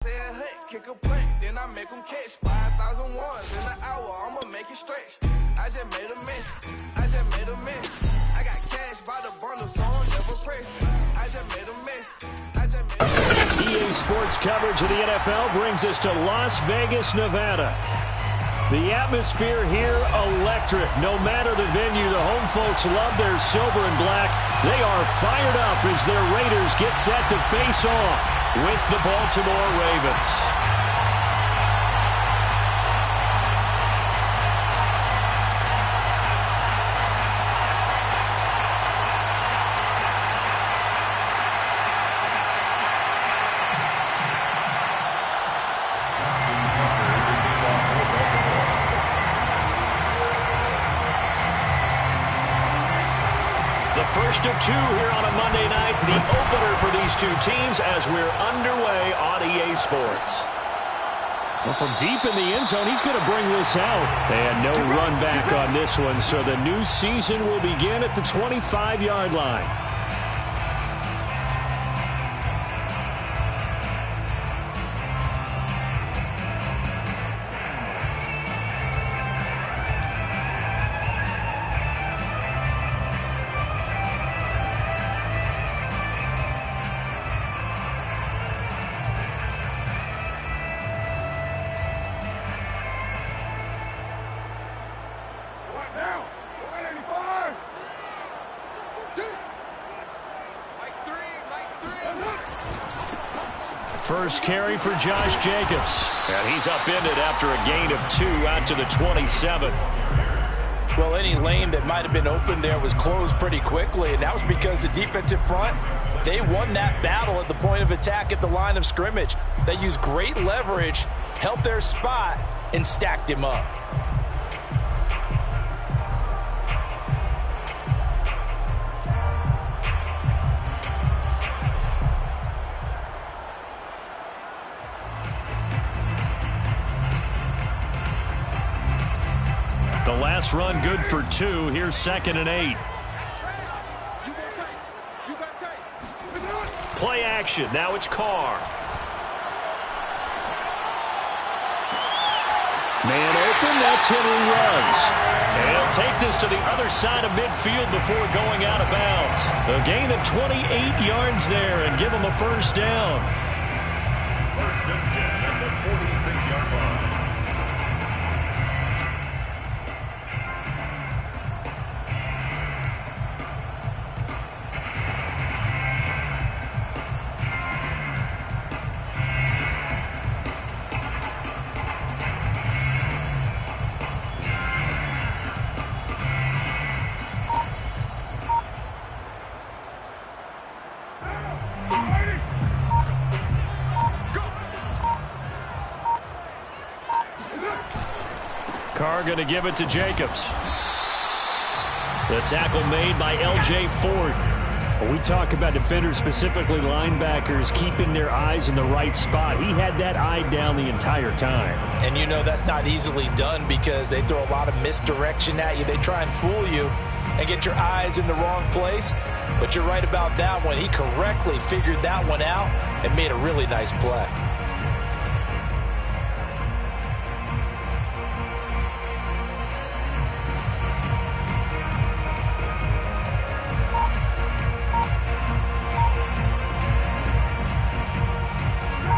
Kick a punt, then I make them catch 5,000 ones in an hour. I'ma make it stretch. I just made a mess. I got cash by the bundle, so I'm never pressed. I just made a mess. EA Sports coverage of the NFL brings us to Las Vegas, Nevada. The atmosphere here electric. No matter the venue, the home folks love their silver and black. They are fired up as their Raiders get set to face off with the Baltimore Ravens. First of two here on a Monday night, the opener for these two teams as we're underway on EA Sports. Well, from deep in the end zone, he's going to bring this out. And no run back on this one, so the new season will begin at the 25-yard line. First carry for Josh Jacobs. And he's upended after a gain of 2 out to the 27. Well, any lane that might have been open there was closed pretty quickly, and that was because the defensive front, they won that battle at the point of attack at the line of scrimmage. They used great leverage, held their spot, and stacked him up. The last run good for 2. Here's 2nd and 8. Play action. Now it's Carr. Man open. That's Henry Ruggs. And he'll take this to the other side of midfield before going out of bounds. A gain of 28 yards there and give him a first down. First and 10 at the 46-yard line. Carr going to give it to Jacobs. The tackle made by L.J. Ford. When we talk about defenders, specifically linebackers, keeping their eyes in the right spot, he had that eye down the entire time. And you know that's not easily done because they throw a lot of misdirection at you. They try and fool you and get your eyes in the wrong place. But you're right about that one. He correctly figured that one out and made a really nice play.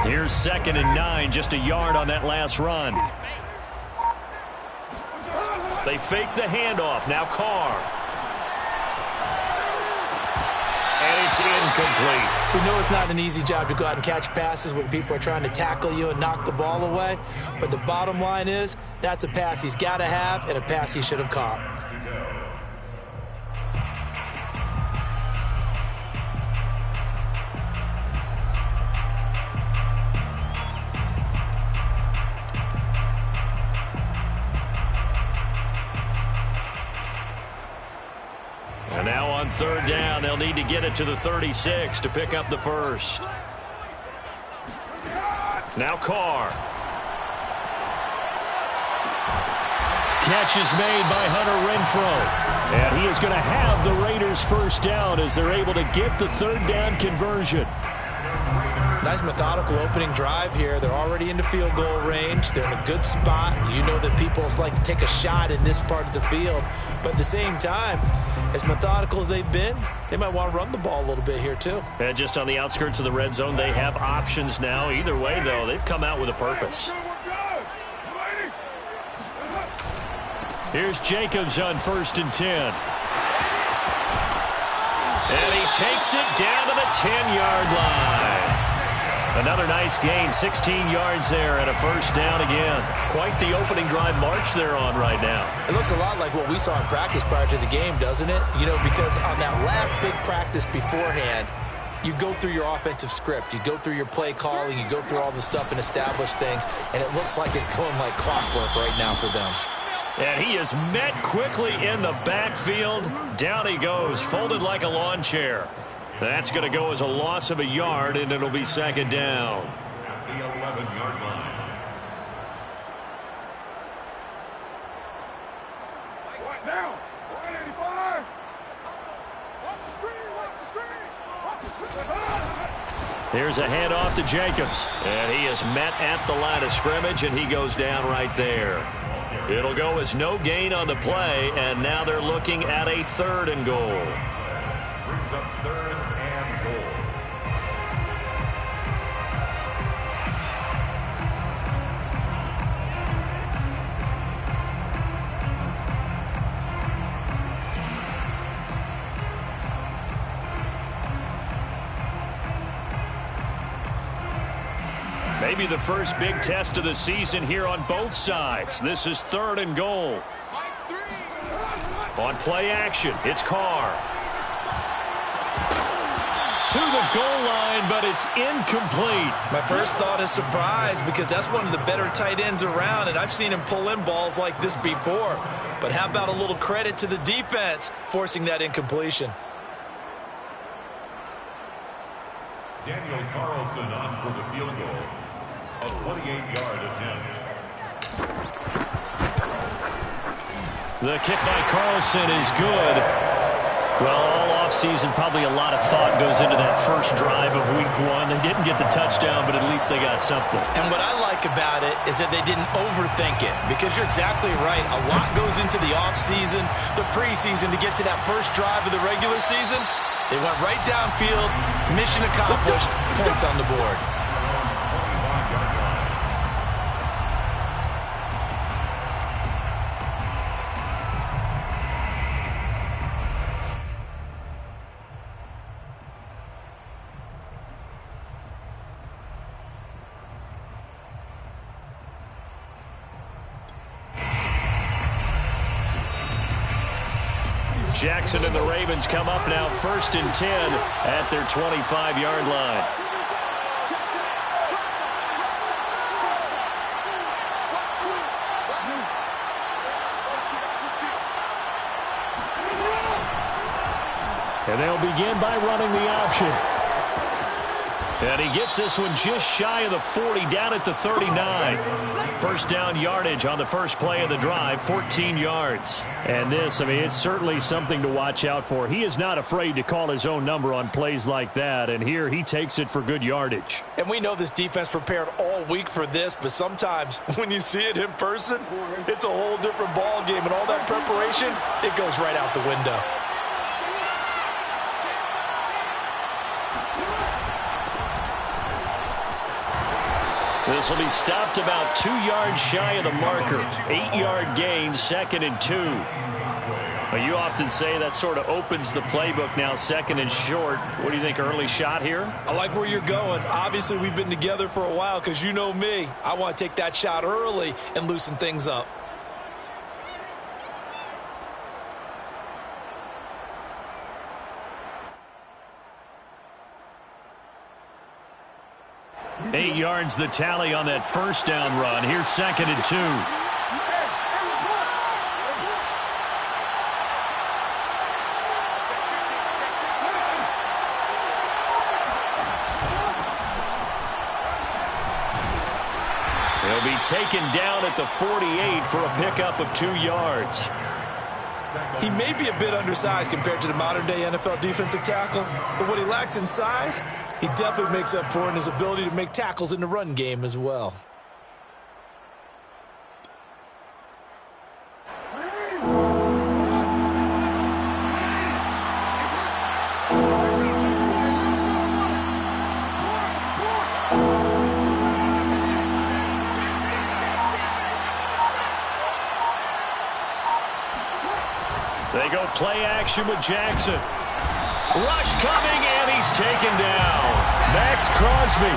Here's 2nd and 9, just a yard on that last run. They fake the handoff. Now Carr. And it's incomplete. We know it's not an easy job to go out and catch passes when people are trying to tackle you and knock the ball away. But the bottom line is, that's a pass he's got to have and a pass he should have caught. And now on 3rd down, they'll need to get it to the 36 to pick up the first. Now Carr. Catch is made by Hunter Renfrow. And he is going to have the Raiders first down as they're able to get the 3rd down conversion. Nice methodical opening drive here. They're already into field goal range. They're in a good spot. You know that people like to take a shot in this part of the field. But at the same time, as methodical as they've been, they might want to run the ball a little bit here too. And just on the outskirts of the red zone, they have options now. Either way, though, they've come out with a purpose. Here's Jacobs on 1st and 10. And he takes it down to the 10-yard line. Another nice gain, 16 yards there and a first down again. Quite the opening drive march they're on right now. It looks a lot like what we saw in practice prior to the game, doesn't it? You know, because on that last big practice beforehand, you go through your offensive script. You go through your play calling. You go through all the stuff and establish things. And it looks like it's going like clockwork right now for them. And he is met quickly in the backfield. Down he goes, folded like a lawn chair. That's going to go as a loss of a yard, and it'll be 2nd down. At the 11-yard line. What now? 185. Here's a handoff to Jacobs. And he is met at the line of scrimmage, and he goes down right there. It'll go as no gain on the play, and now they're looking at a 3rd and goal. Brings up 3rd and goal. Maybe the first big test of the season here on both sides. This is 3rd and goal. On play action, it's Carr. To the goal line, but it's incomplete. My first thought is surprise because that's one of the better tight ends around, and I've seen him pull in balls like this before. But how about a little credit to the defense forcing that incompletion? Daniel Carlson on for the field goal. A 28-yard attempt. The kick by Carlson is good. Well, all offseason, probably a lot of thought goes into that first drive of week 1. They didn't get the touchdown, but at least they got something. And what I like about it is that they didn't overthink it, because you're exactly right. A lot goes into the offseason, the preseason to get to that first drive of the regular season. They went right downfield, mission accomplished, points on the board. Jackson and the Ravens come up now 1st and 10 at their 25-yard line. And they'll begin by running the option. And he gets this one just shy of the 40, down at the 39. First down yardage on the first play of the drive, 14 yards. And this, I mean, it's certainly something to watch out for. He is not afraid to call his own number on plays like that, and here he takes it for good yardage. And we know this defense prepared all week for this, but sometimes when you see it in person, it's a whole different ball game, and all that preparation, it goes right out the window. This will be stopped about 2 yards shy of the marker. 8-yard gain, 2nd and 2. Well, you often say that sort of opens the playbook now, 2nd and short. What do you think, early shot here? I like where you're going. Obviously, we've been together for a while because you know me. I want to take that shot early and loosen things up. Eight yards the tally on that first down run. Here's 2nd and 2. He'll be taken down at the 48 for a pickup of 2 yards. He may be a bit undersized compared to the modern-day NFL defensive tackle, but what he lacks in size, He definitely makes up for it in his ability to make tackles in the run game as well. They go play action with Jackson. Rush coming, and he's taken down. Max Crosby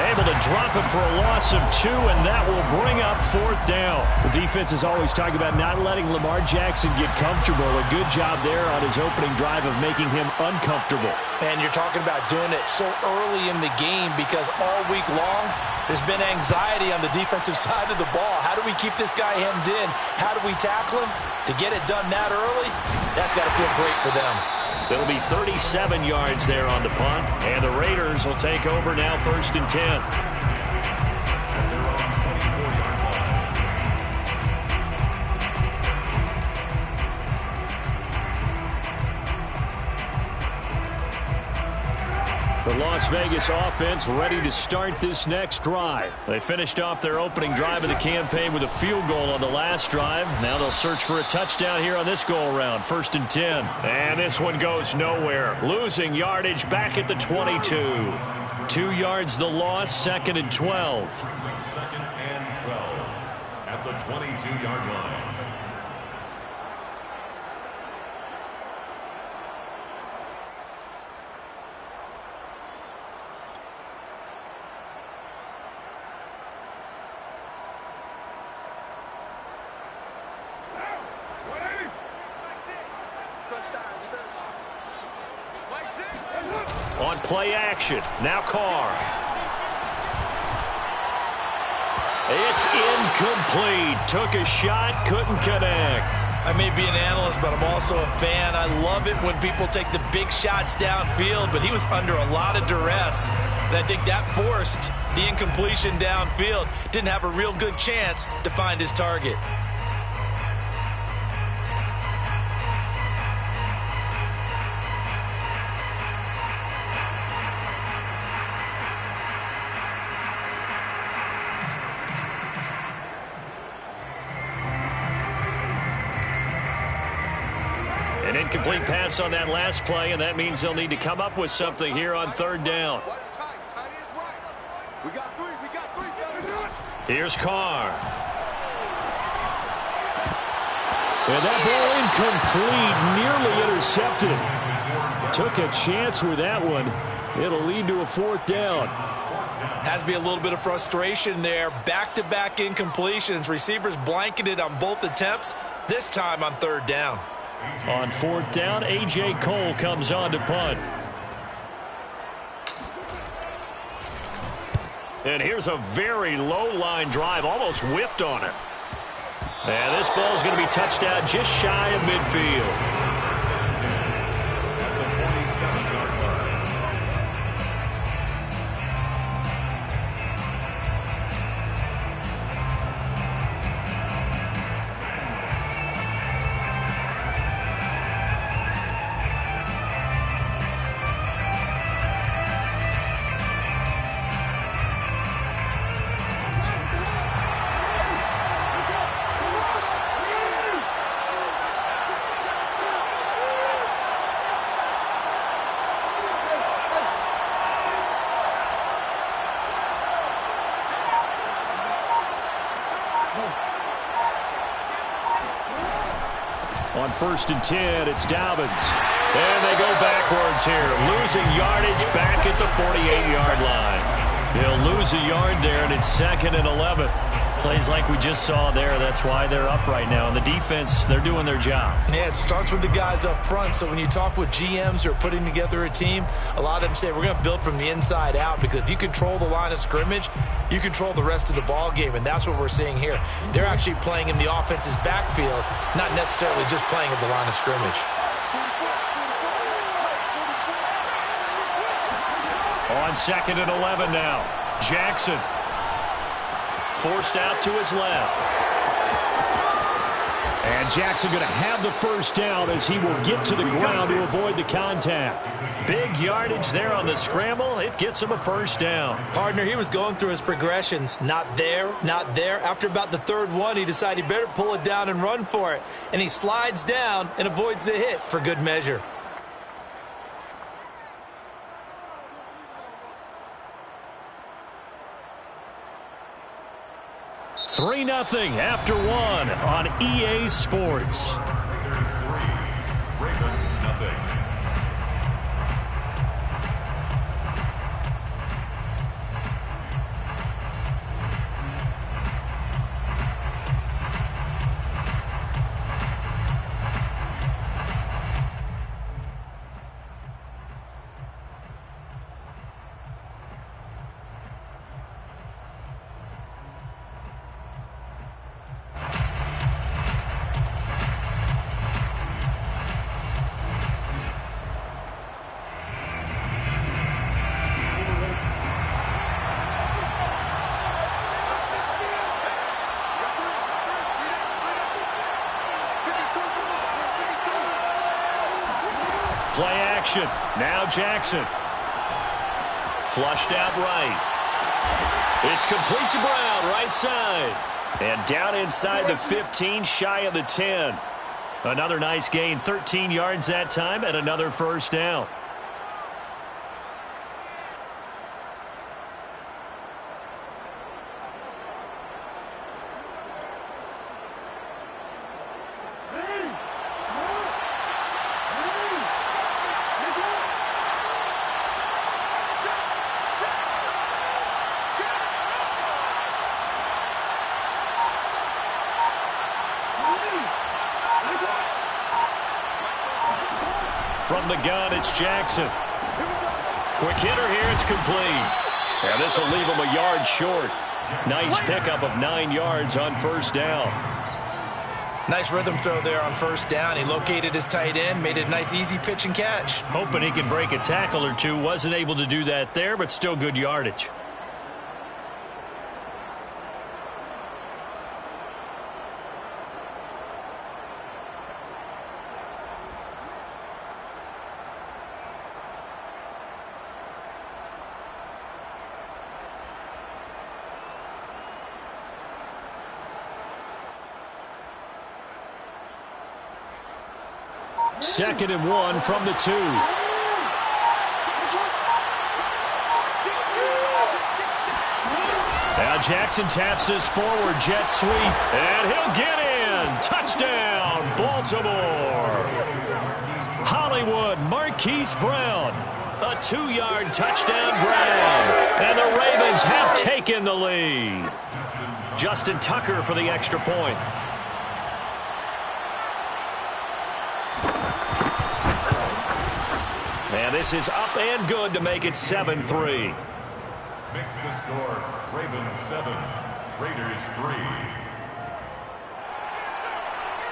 able to drop him for a loss of 2, and that will bring up 4th down. The defense is always talking about not letting Lamar Jackson get comfortable. A good job there on his opening drive of making him uncomfortable. And you're talking about doing it so early in the game because all week long there's been anxiety on the defensive side of the ball. How do we keep this guy hemmed in? How do we tackle him? To get it done that early, that's got to feel great for them. It'll be 37 yards there on the punt, and the Raiders will take over now 1st and 10. The Las Vegas offense ready to start this next drive. They finished off their opening drive of the campaign with a field goal on the last drive. Now they'll search for a touchdown here on this go-around, 1st and 10. And this one goes nowhere. Losing yardage back at the 22. 2 yards the loss, 2nd and 12. 2nd and 12 at the 22-yard line. On play action, now Carr. It's incomplete. Took a shot, couldn't connect. I may be an analyst, but I'm also a fan. I love it when people take the big shots downfield, but he was under a lot of duress, and I think that forced the incompletion downfield. Didn't have a real good chance to find his target. An incomplete pass on that last play, and that means they'll need to come up with something here on 3rd down. Here's Carr. And that ball incomplete, nearly intercepted. Took a chance with that one. It'll lead to a 4th down. Has to be a little bit of frustration there. Back-to-back incompletions. Receivers blanketed on both attempts, this time on 3rd down. On 4th down, A.J. Cole comes on to punt. And here's a very low-line drive, almost whiffed on it. And this ball's going to be touched out just shy of midfield. At the 47-yard line. On 1st and 10, it's Dobbins. And they go backwards here, losing yardage back at the 48-yard line. They'll lose a yard there, and it's 2nd and 11. Plays like we just saw there, that's why they're up right now. And the defense, they're doing their job. Yeah, it starts with the guys up front. So when you talk with GMs who are putting together a team, a lot of them say we're going to build from the inside out, because if you control the line of scrimmage, you control the rest of the ball game, and that's what we're seeing here. They're actually playing in the offense's backfield, not necessarily just playing at the line of scrimmage. On 2nd and 11 now, Jackson forced out to his left. And Jackson going to have the first down as he will get to the ground to avoid the contact. Big yardage there on the scramble. It gets him a first down. Partner, he was going through his progressions. Not there, not there. After about the third one, he decided he better pull it down and run for it. And he slides down and avoids the hit for good measure. Three 0 after one on EA Sports. Raiders 3, Ravens nothing. Play action. Now Jackson. Flushed out right. It's complete to Brown, right side. And down inside the 15, shy of the 10. Another nice gain, 13 yards that time, and another first down. From the gun, it's Jackson. Quick hitter here, it's complete. And this will leave him a yard short. Nice pickup of 9 yards on first down. Nice rhythm throw there on first down. He located his tight end, made it a nice easy pitch and catch. Hoping he could break a tackle or two. Wasn't able to do that there, but still good yardage. Second and 1 from the 2. Now Jackson taps his forward jet sweep, and he'll get in. Touchdown, Baltimore. Hollywood Marquise Brown. A 2-yard touchdown grab. And the Ravens have taken the lead. Justin Tucker for the extra point. And this is up and good to make it 7-3. Makes the score Ravens 7, Raiders 3.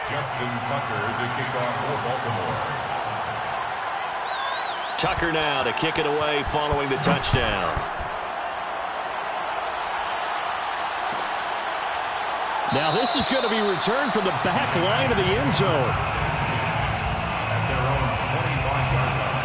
Justin Tucker to kick off for Baltimore. Tucker now to kick it away following the touchdown. Now this is going to be returned from the back line of the end zone. At their own 25-yard line.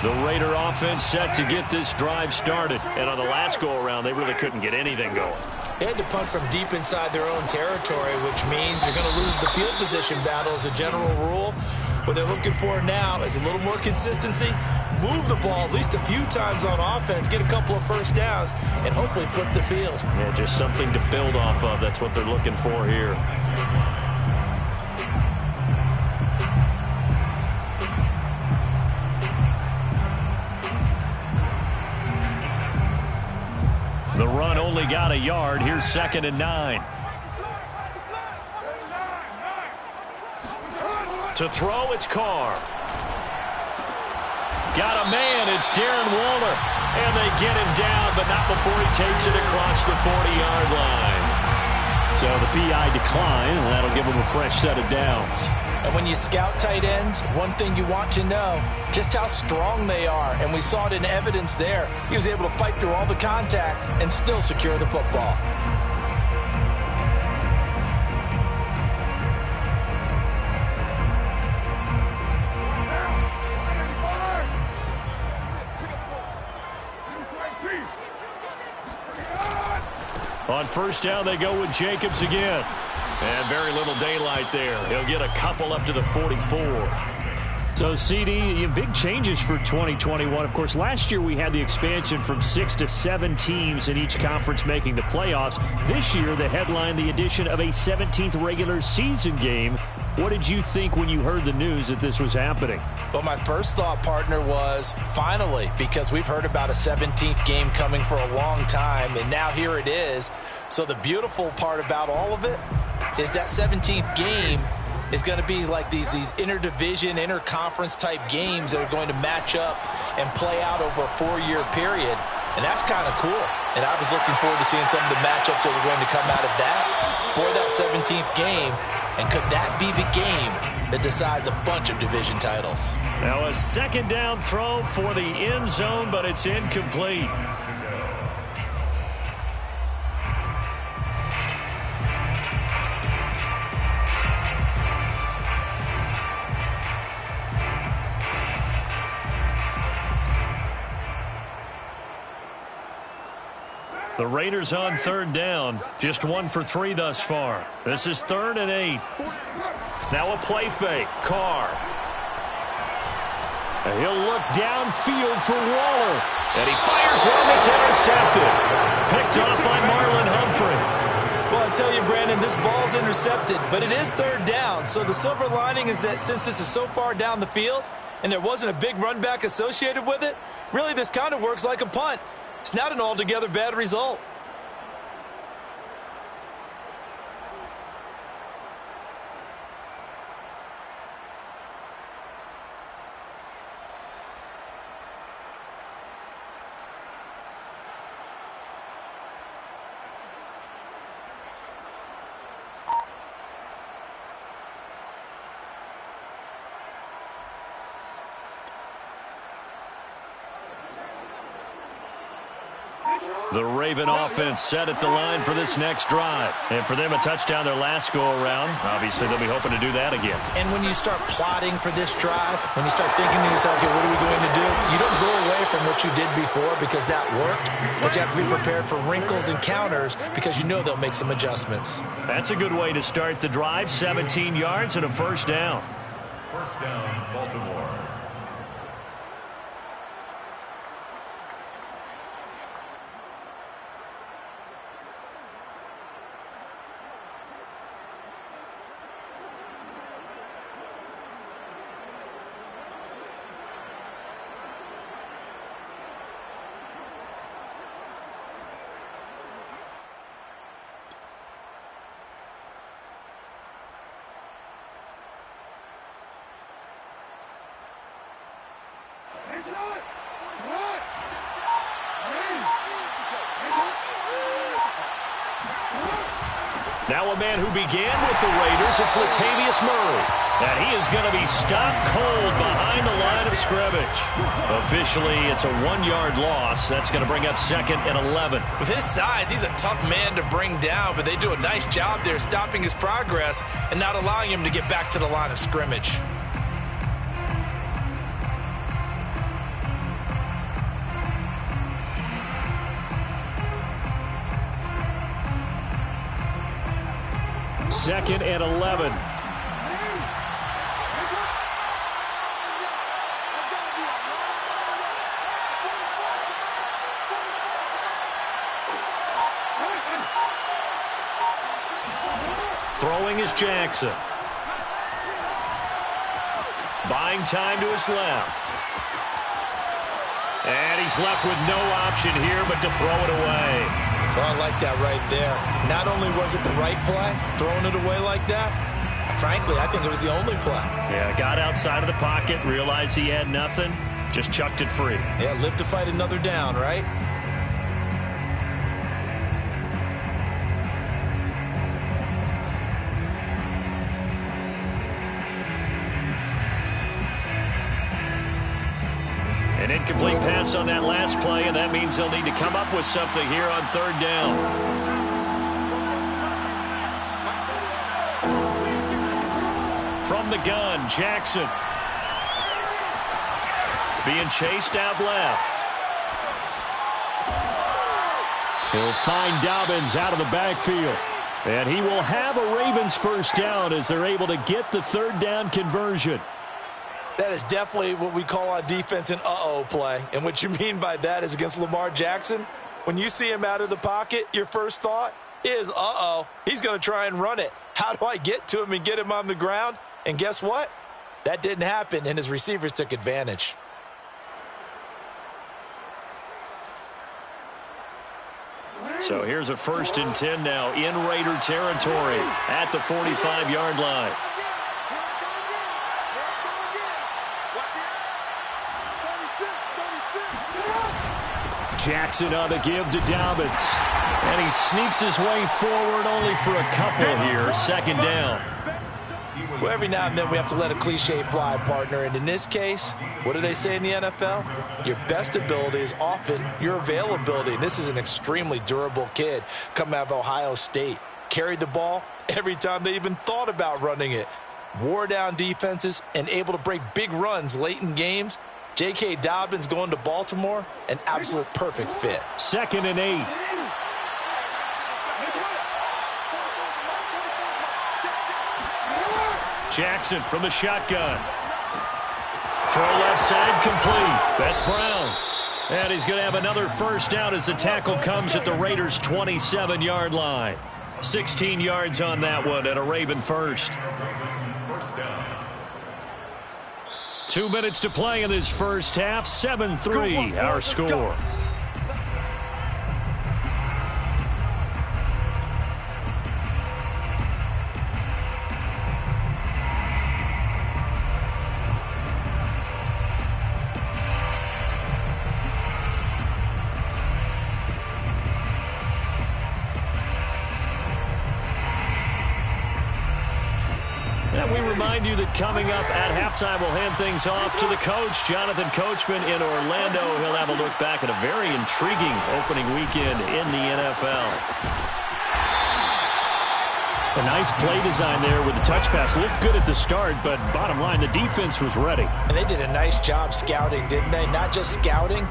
The Raider offense set to get this drive started. And on the last go-around, they really couldn't get anything going. They had to punt from deep inside their own territory, which means they're going to lose the field position battle as a general rule. What they're looking for now is a little more consistency, move the ball at least a few times on offense, get a couple of first downs, and hopefully flip the field. Yeah, just something to build off of. That's what they're looking for here. The run only got a yard. Here's 2nd and 9. To throw, it's Carr. Got a man, it's Darren Waller. And they get him down, but not before he takes it across the 40-yard line. So the PI decline, and that'll give him a fresh set of downs. And when you scout tight ends, one thing you want to know, just how strong they are. And we saw it in evidence there. He was able to fight through all the contact and still secure the football. On first down, they go with Jacobs again. And very little daylight there. He'll get a couple up to the 44. So, CD, big changes for 2021. Of course, last year we had the expansion from 6 to 7 teams in each conference making the playoffs. This year, the headline, the addition of a 17th regular season game. What did you think when you heard the news that this was happening? Well, my first thought, partner, was finally, because we've heard about a 17th game coming for a long time, and now here it is. So the beautiful part about all of it is that 17th game is going to be like these interdivision, interconference type games that are going to match up and play out over a 4-year period. And that's kind of cool. And I was looking forward to seeing some of the matchups that were going to come out of that for that 17th game. And could that be the game that decides a bunch of division titles? Now a second down throw for the end zone, but it's incomplete. The Raiders on third down. Just 1 for 3 thus far. This is 3rd and 8. Now a play fake. Carr. And he'll look downfield for Waller. And he fires one that's intercepted. Picked off by Marlon Humphrey. Well, I tell you, Brandon, this ball's intercepted, but it is 3rd down. So the silver lining is that since this is so far down the field and there wasn't a big run back associated with it, really this kind of works like a punt. It's not an altogether bad result. The Raven offense set at the line for this next drive. And for them, a touchdown their last go-around. Obviously, they'll be hoping to do that again. And when you start plotting for this drive, when you start thinking to yourself, okay, what are we going to do? You don't go away from what you did before because that worked. But you have to be prepared for wrinkles and counters because you know they'll make some adjustments. That's a good way to start the drive. 17 yards and a first down. First down, Baltimore. Now a man who began with the Raiders, it's Latavius Murray. And he is going to be stopped cold behind the line of scrimmage. Officially, it's a 1-yard loss. That's going to bring up 2nd and 11. With his size, he's a tough man to bring down, but they do a nice job there stopping his progress and not allowing him to get back to the line of scrimmage. Second and 11. Throwing is Jackson. Buying time to his left. And he's left with no option here but to throw it away. So I like that right there. Not only was it the right play, throwing it away like that, frankly, I think it was the only play. Yeah, got outside of the pocket, realized he had nothing, just chucked it free. Yeah, live to fight another down, right? An incomplete pass on that last play, and that means they'll need to come up with something here on third down. From the gun, Jackson. Being chased out left. He'll find Dobbins out of the backfield. And he will have a Ravens first down as they're able to get the third down conversion. That is definitely what we call on defense an uh-oh play. And what you mean by that is against Lamar Jackson, when you see him out of the pocket, your first thought is, uh-oh, he's going to try and run it. How do I get to him and get him on the ground? And guess what? That didn't happen, and his receivers took advantage. So here's a 1st and 10 now in Raider territory at the 45-yard line. Jackson on the give to Dobbins. And he sneaks his way forward only for a couple here. 2nd down. Well, every now and then we have to let a cliche fly, partner. And in this case, what do they say in the NFL? Your best ability is often your availability. And this is an extremely durable kid coming out of Ohio State. Carried the ball every time they even thought about running it. Wore down defenses and able to break big runs late in games. J.K. Dobbins going to Baltimore, an absolute perfect fit. 2nd and 8. Jackson from the shotgun. Throw left side complete. That's Brown. And he's going to have another first down as the tackle comes at the Raiders' 27-yard line. 16 yards on that one and a Raven first. 2 minutes to play in this first half. 7-3 our score. Remind you that coming up at halftime, we'll hand things off to the coach, Jonathan Coachman in Orlando. He'll have a look back at a very intriguing opening weekend in the NFL. A nice play design there with the touch pass. Looked good at the start, but bottom line, the defense was ready. And they did a nice job scouting, didn't they? Not just scouting,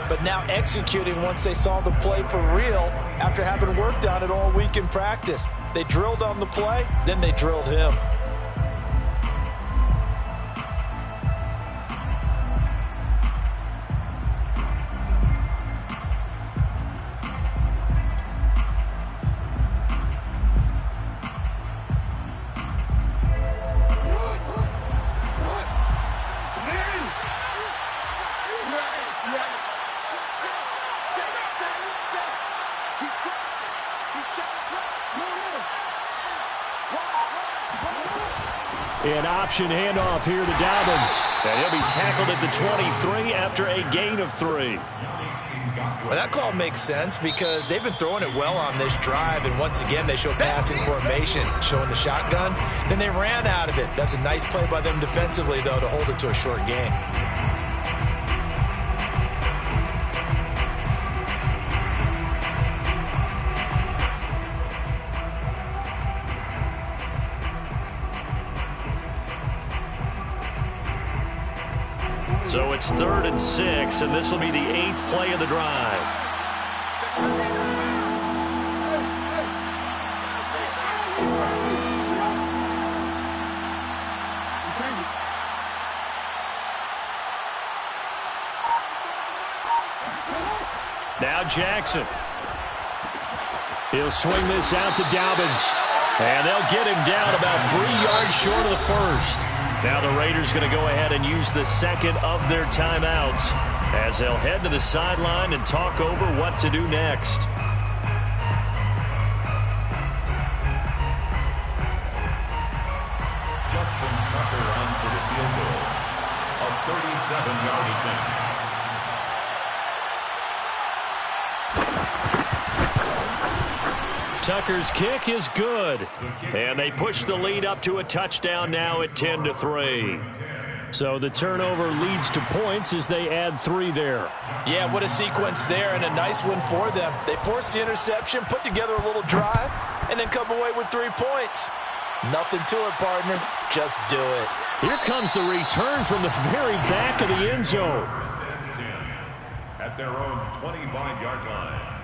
but now executing once they saw the play for real after having worked on it all week in practice. They drilled on the play, then they drilled him. An option handoff here to Dobbins. And he'll be tackled at the 23 after a gain of 3. Well, that call makes sense because they've been throwing it well on this drive, and once again they show passing formation, showing the shotgun. Then they ran out of it. That's a nice play by them defensively, though, to hold it to a short gain. So it's 3rd and 6, and this will be the 8th play of the drive. Now Jackson. He'll swing this out to Dobbins. And they'll get him down about 3 yards short of the first. Now the Raiders going to go ahead and use the second of their timeouts as they'll head to the sideline and talk over what to do next. Justin Tucker on for the field goal. A 37-yard attempt. Tucker's kick is good. And they push the lead up to a touchdown now at 10-3. So the turnover leads to points as they add 3 there. Yeah, what a sequence there, and a nice one for them. They force the interception, put together a little drive, and then come away with 3 points. Nothing to it, partner. Just do it. Here comes the return from the very back of the end zone. At their own 25-yard line.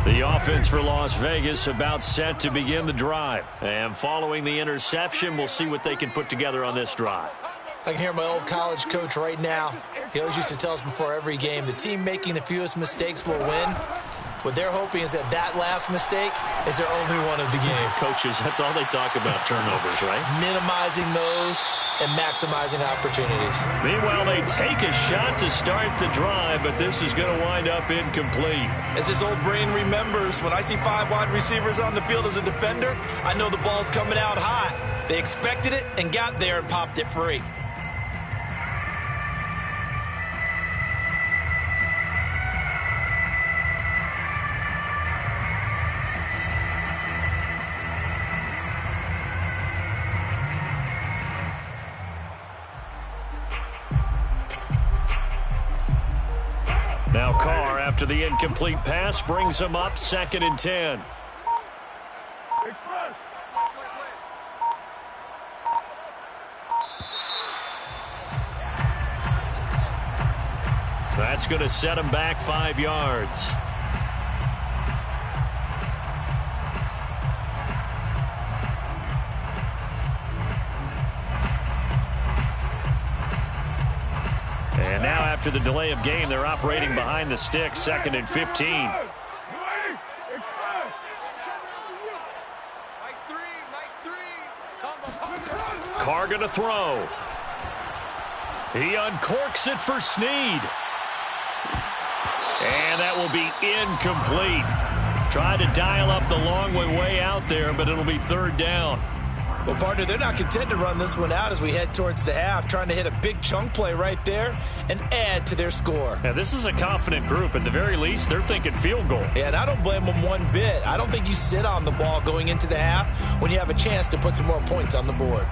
The offense for Las Vegas about set to begin the drive. And following the interception, we'll see what they can put together on this drive. I can hear my old college coach right now. He always used to tell us before every game, the team making the fewest mistakes will win. What they're hoping is that that last mistake is their only one of the game. Coaches, that's all they talk about, turnovers, right? Minimizing those and maximizing opportunities. Meanwhile, they take a shot to start the drive, but this is going to wind up incomplete. As this old brain remembers, when I see 5 wide receivers on the field as a defender, I know the ball's coming out hot. They expected it and got there and popped it free. Now Carr, after the incomplete pass, brings him up 2nd and 10. That's going to set him back 5 yards. And now after the delay of game, they're operating behind the sticks, 2nd and 15. Carr going to throw. He uncorks it for Snead. And that will be incomplete. Tried to dial up the long way out there, but it'll be 3rd down. Well, partner, they're not content to run this one out as we head towards the half, trying to hit a big chunk play right there and add to their score. Yeah, this is a confident group. At the very least, they're thinking field goal. Yeah, and I don't blame them one bit. I don't think you sit on the ball going into the half when you have a chance to put some more points on the board.